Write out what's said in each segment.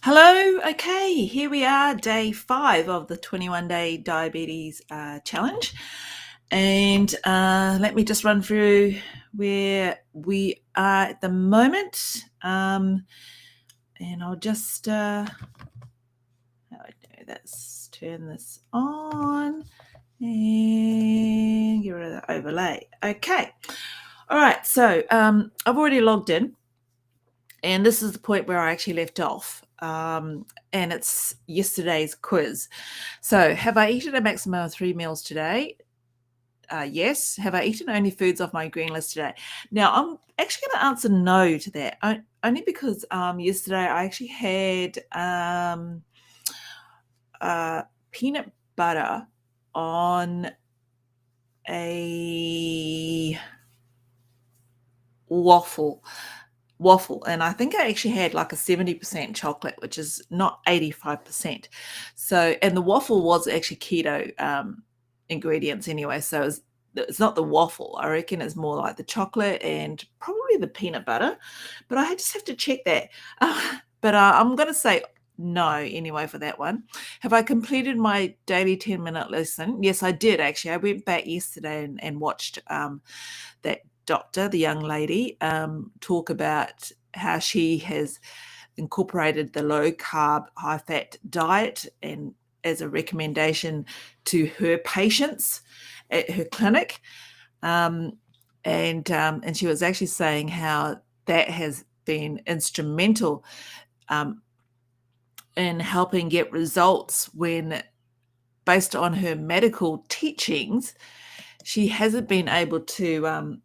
Hello. Okay, here we are, day 5 of the 21-day diabetes challenge. And let me just run through where we are at the moment. And I'll just, how do I do this? Turn this on and get rid of the overlay. Okay. All right. So I've already logged in. And this is the point where I actually left off. And it's yesterday's quiz. So, have I eaten a maximum of 3 meals today? Yes. Have I eaten only foods off my green list today? Now, I'm actually going to answer no to that, only because yesterday I actually had peanut butter on a waffle, and I think I actually had like a 70% chocolate, which is not 85%. So, and the waffle was actually keto ingredients anyway, so it's not the waffle. I reckon it's more like the chocolate and probably the peanut butter, but I just have to check that. But I'm going to say no anyway for that one. Have I completed my daily 10-minute lesson? Yes, I did actually. I went back yesterday and watched that doctor, the young lady, talk about how she has incorporated the low carb, high fat diet and as a recommendation to her patients at her clinic. And she was actually saying how that has been instrumental in helping get results when, based on her medical teachings, she hasn't been able to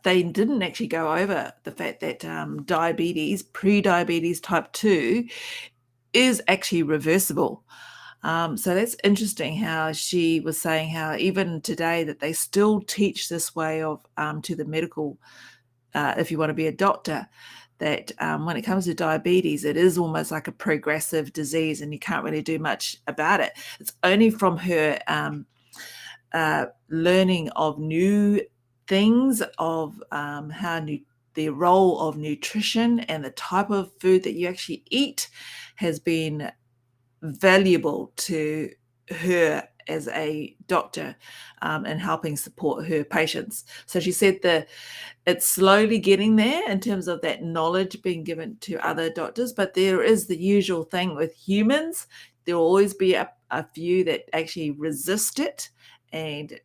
they didn't actually go over the fact that diabetes, pre-diabetes type 2, is actually reversible. So that's interesting how she was saying how even today that they still teach this way of to the medical, if you want to be a doctor, that when it comes to diabetes, it is almost like a progressive disease and you can't really do much about it. It's only from her learning of new things, of the role of nutrition and the type of food that you actually eat has been valuable to her as a doctor in helping support her patients. So she said that it's slowly getting there in terms of that knowledge being given to other doctors, but there is the usual thing with humans. There will always be a few that actually resist it and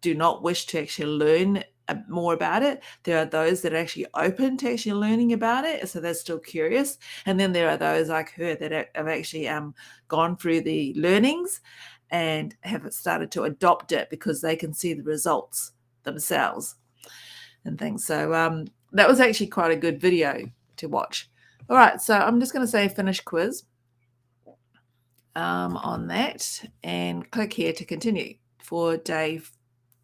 do not wish to actually learn more about it. There are those that are actually open to actually learning about it, so they're still curious. And then there are those like her that have actually gone through the learnings and have started to adopt it because they can see the results themselves and things. So that was actually quite a good video to watch. All right, so I'm just going to say finish quiz on that and click here to continue for day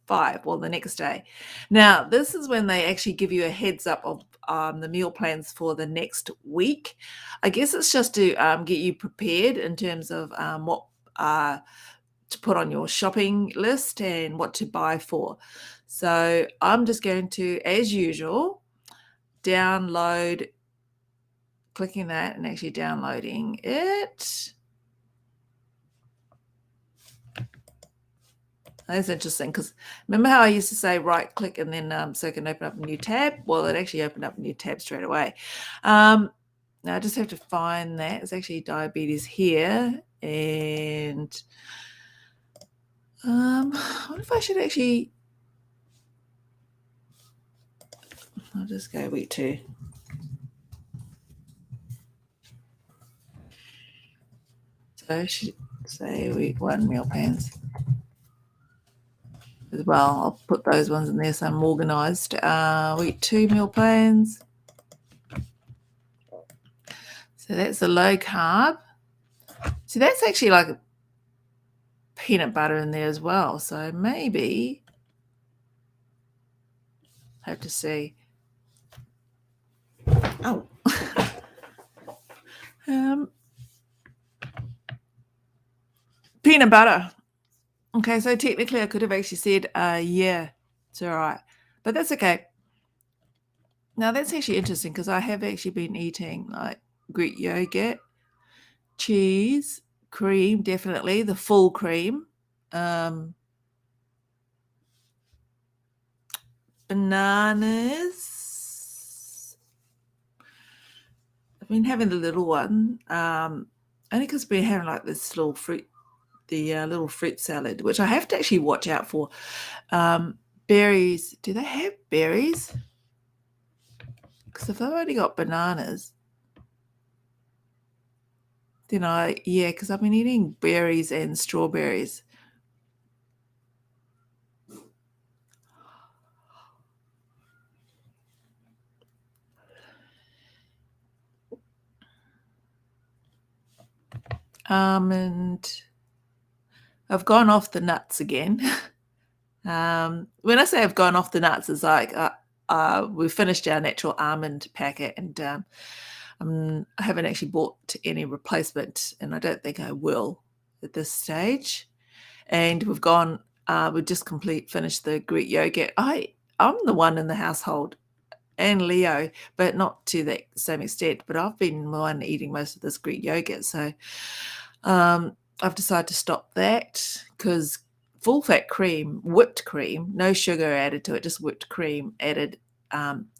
5, well, the next day. Now, this is when they actually give you a heads up of the meal plans for the next week. I guess it's just to get you prepared in terms of what to put on your shopping list and what to buy for. So I'm just going to, as usual, download, clicking that and actually downloading it. That's interesting because remember how I used to say right click and then so I can open up a new tab? Well, it actually opened up a new tab straight away. Now I just have to find that. It's actually diabetes here. And I wonder if I should actually, I'll just go week 2. So I should say week 1 meal plans as well. I'll put those ones in there so I'm organized. Week 2 meal plans. So that's the low carb. So that's actually like peanut butter in there as well. So maybe have to see. Oh. Peanut butter. Okay, so technically I could have actually said, yeah, it's all right. But that's okay. Now that's actually interesting because I have actually been eating like Greek yogurt, cheese, cream, definitely, the full cream, bananas. I've been having the little one, only because we're having like this little fruit, the little fruit salad, which I have to actually watch out for. Berries, do they have berries? Because if I've only got bananas, then because I've been eating berries and strawberries. Almond. I've gone off the nuts again. When I say I've gone off the nuts, it's like we finished our natural almond packet, and I haven't actually bought any replacement, and I don't think I will at this stage. And we've just finished the Greek yogurt. I'm the one in the household, and Leo, but not to that same extent. But I've been the one eating most of this Greek yogurt, so I've decided to stop that because full fat cream, whipped cream, no sugar added to it, just whipped cream added,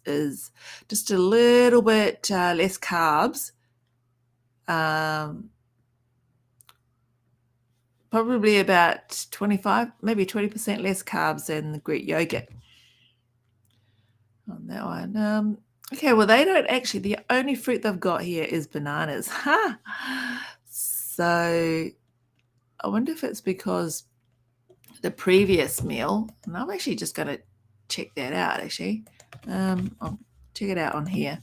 is just a little bit less carbs. Probably about 25, maybe 20% less carbs than the Greek yogurt on that one. Okay, well, they don't actually, the only fruit they've got here is bananas. So I wonder if it's because the previous meal, and I'm actually just going to check that out, actually. I'll check it out on here.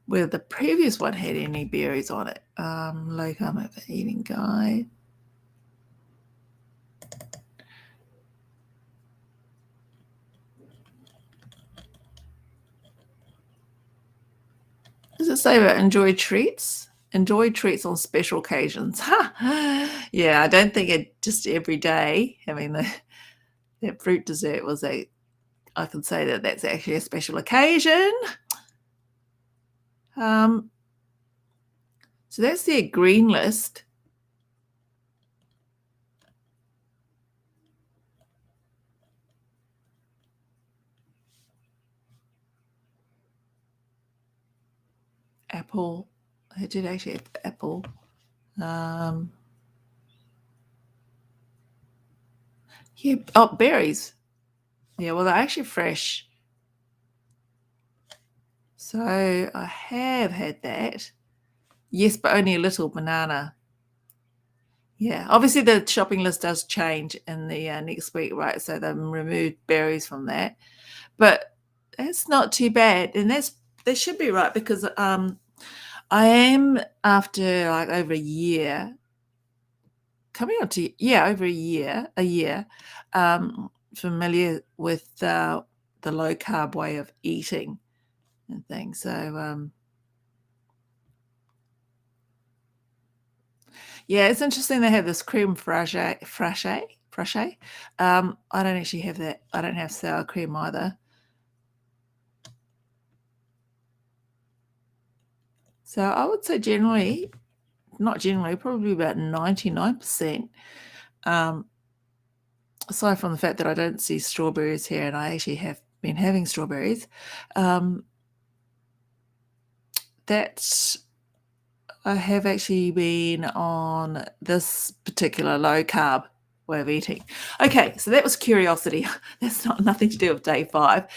Whether the previous one had any berries on it. Low carb eating guide. Does it say about enjoy treats? Enjoy treats on special occasions. Yeah, I don't think it just every day having that fruit dessert was I can say that that's actually a special occasion. So that's their green list. Apple. I did actually have apple. Yeah. Oh, berries. Yeah, well, they're actually fresh. So I have had that. Yes, but only a little banana. Yeah, obviously the shopping list does change in the next week, right? So they've removed berries from that, but that's not too bad, and that should be right because I am after like over a year, coming on to over a year, familiar with the low carb way of eating and things. So yeah, it's interesting they have this creme fraiche. I don't actually have that. I don't have sour cream either. So I would say probably about 99%. Aside from the fact that I don't see strawberries here, and I actually have been having strawberries, that's I have actually been on this particular low carb way of eating. Okay, so that was curiosity. That's nothing to do with day 5.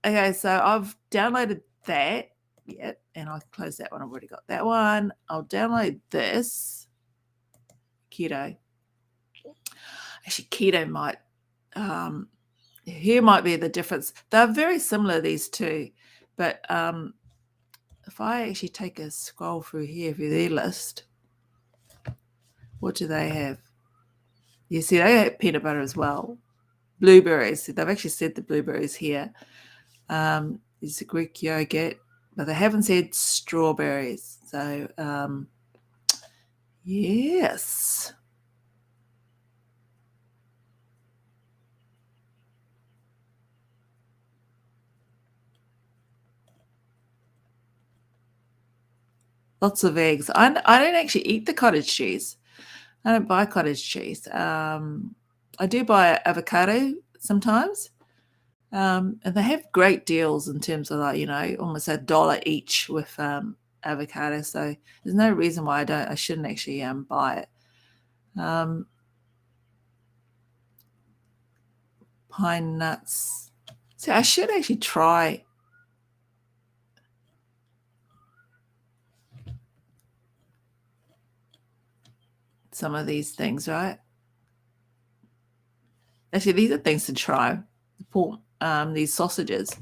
Okay, so I've downloaded that. Yeah, and I'll close that one. I've already got that one. I'll download this. Keto. Actually, keto might here might be the difference. They're very similar, these two, but if I actually take a scroll through here for their list, what do they have? You see, they have peanut butter as well. Blueberries. They've actually said the blueberries here. It's a Greek yogurt, but they haven't said strawberries. So, yes. Lots of eggs. I don't actually eat the cottage cheese. I don't buy cottage cheese. I do buy avocado sometimes, and they have great deals in terms of, like, almost $1 each with avocado. So there's no reason why I shouldn't actually buy it. Pine nuts. So I should actually try some of these things, right? Actually, these are things to try. These sausages.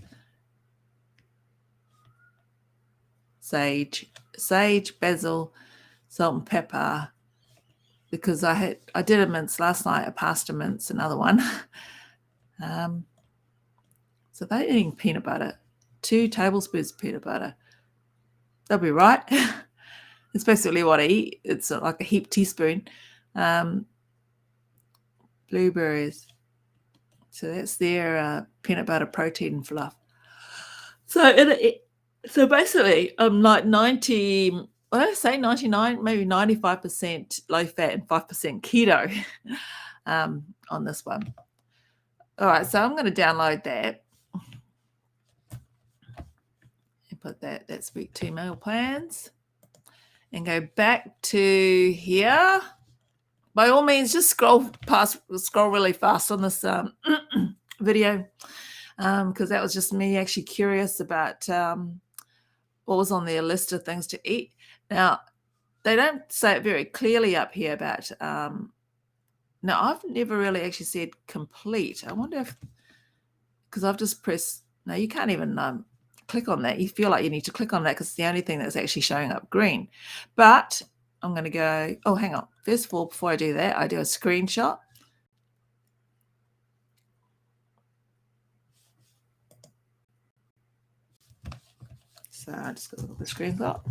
Sage, basil, salt and pepper. Because I did a mince last night, a pasta mince, another one. So they're eating peanut butter, 2 tablespoons of peanut butter. They'll be right. It's basically what I eat. It's like a heaped teaspoon. Blueberries. So that's their peanut butter protein fluff. So basically, I'm like 90. What did I say? 99, maybe 95% low fat and 5% keto on this one. All right, so I'm going to download that and put that's week 2 meal plans, and go back to here. By all means, just scroll really fast on this video, because that was just me actually curious about what was on their list of things to eat. Now, they don't say it very clearly up here about. Now, I've never really actually said complete. I wonder if, because I've just pressed. No, you can't even click on that. You feel like you need to click on that because it's the only thing that's actually showing up green. But I'm going to go, oh, hang on. First of all, before I do that, I do a screenshot. So I just got to look at the screenshot.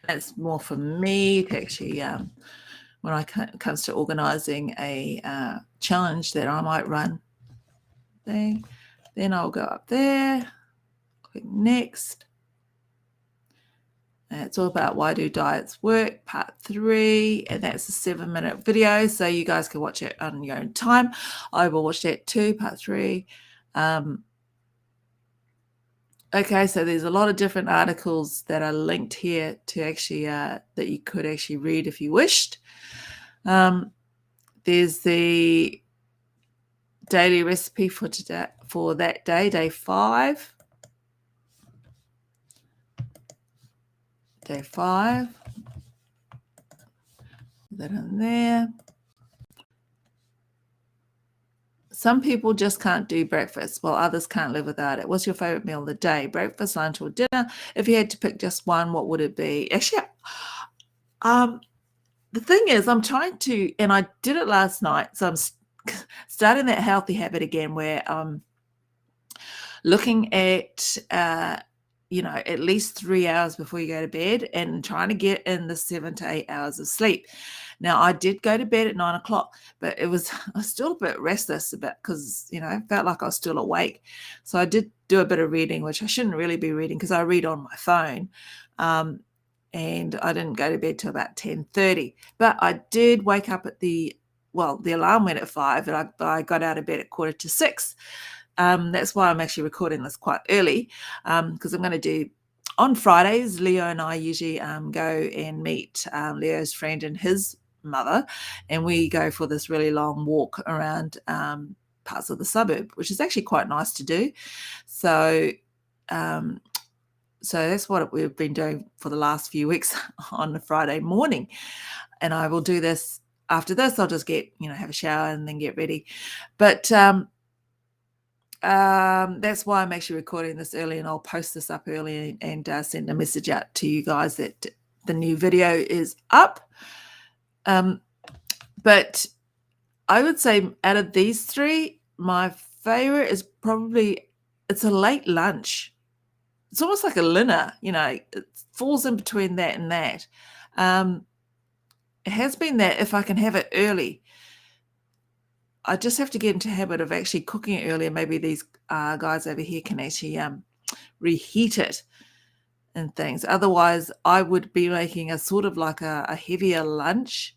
That's more for me to actually, when it comes to organising a challenge that I might run. Then I'll go up there, click next. And it's all about why do diets work, part 3, and that's a 7-minute video, so you guys can watch it on your own time. I will watch that too, part 3. Okay, so there's a lot of different articles that are linked here to actually that you could actually read if you wished. There's the daily recipe for today, for that day, day 5. Day 5. Put that in there. Some people just can't do breakfast, while others can't live without it. What's your favorite meal of the day? Breakfast, lunch, or dinner? If you had to pick just one, what would it be? Actually, the thing is, I'm trying to, and I did it last night, so I'm starting that healthy habit again, where I'm looking at at least 3 hours before you go to bed, and trying to get in the 7 to 8 hours of sleep. Now, I did go to bed at 9 o'clock, but I was still a bit restless because, I felt like I was still awake. So I did do a bit of reading, which I shouldn't really be reading because I read on my phone. And I didn't go to bed till about 10:30. But I did wake up at the alarm went at 5, and I got out of bed at 5:45. That's why I'm actually recording this quite early, because I'm going to do, on Fridays, Leo and I usually go and meet Leo's friend and his mother, and we go for this really long walk around parts of the suburb, which is actually quite nice to do. So that's what we've been doing for the last few weeks on a Friday morning, and I will do this. After this, I'll just get, have a shower and then get ready. But that's why I'm actually recording this early, and I'll post this up early and send a message out to you guys that the new video is up. But I would say out of these 3, my favorite is probably, it's a late lunch. It's almost like a dinner, it falls in between that and that. It has been that if I can have it early, I just have to get into habit of actually cooking it earlier. Maybe these guys over here can actually reheat it. and things. Otherwise, I would be making a sort of like a heavier lunch,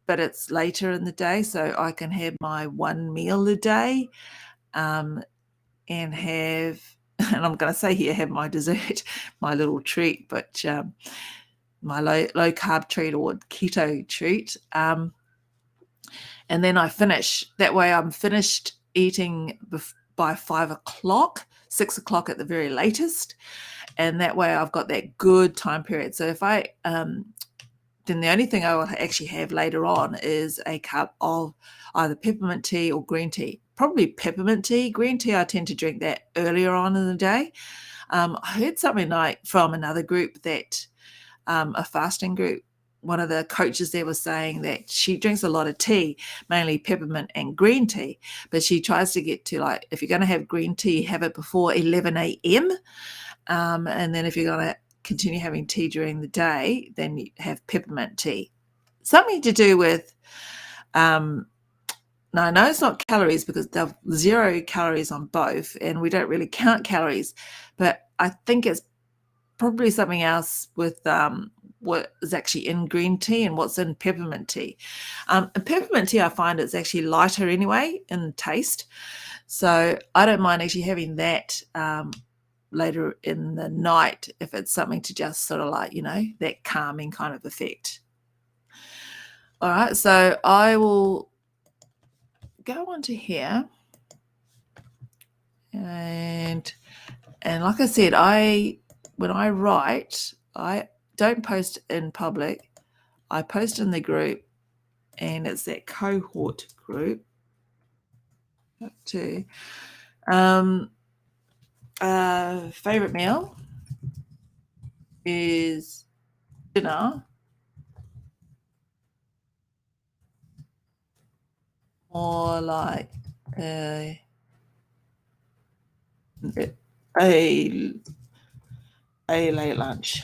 but it's later in the day, so I can have my one meal a day, and have and I'm gonna say here, have my dessert, my little treat, but, my low carb treat or keto treat, and then I finish. That way I'm finished eating by 5 o'clock, 6 o'clock at the very latest, and that way I've got that good time period. So if I then the only thing I will actually have later on is a cup of either peppermint tea or green tea. Probably peppermint tea. Green tea, I tend to drink that earlier on in the day. I heard something like from another group that a fasting group, one of the coaches there was saying that she drinks a lot of tea, mainly peppermint and green tea, but she tries to get to, like, if you're going to have green tea, have it before 11 a.m. And then if you're going to continue having tea during the day, then you have peppermint tea. Something to do with, now I know it's not calories because they've 0 calories on both, and we don't really count calories, but I think it's probably something else with what is actually in green tea and what's in peppermint tea. And peppermint tea, I find it's actually lighter anyway in taste, so I don't mind actually having that later in the night if it's something to just sort of like, that calming kind of effect. All right, so I will go onto here, and like I said, when I write, I don't post in public. I post in the group, and it's that cohort group too. Favorite meal is dinner or like a late lunch.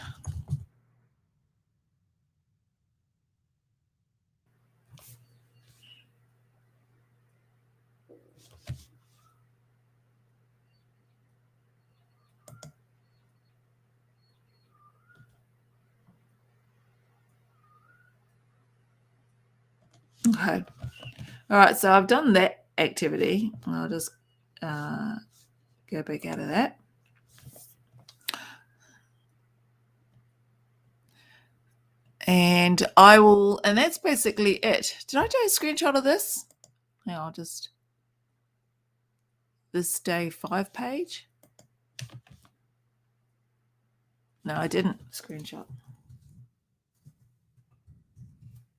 Okay. All right, so I've done that activity. I'll just go back out of that. And and that's basically it. Did I do a screenshot of this? Yeah, this day 5 page. No, I didn't screenshot.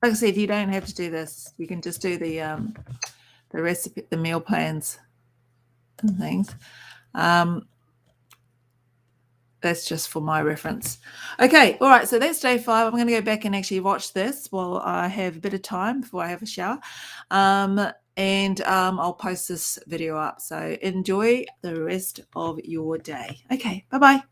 Like I said, you don't have to do this. You can just do the recipe, the meal plans and things. That's just for my reference. Okay, all right, so that's day 5. I'm going to go back and actually watch this while I have a bit of time before I have a shower. And I'll post this video up. So enjoy the rest of your day. Okay, bye-bye.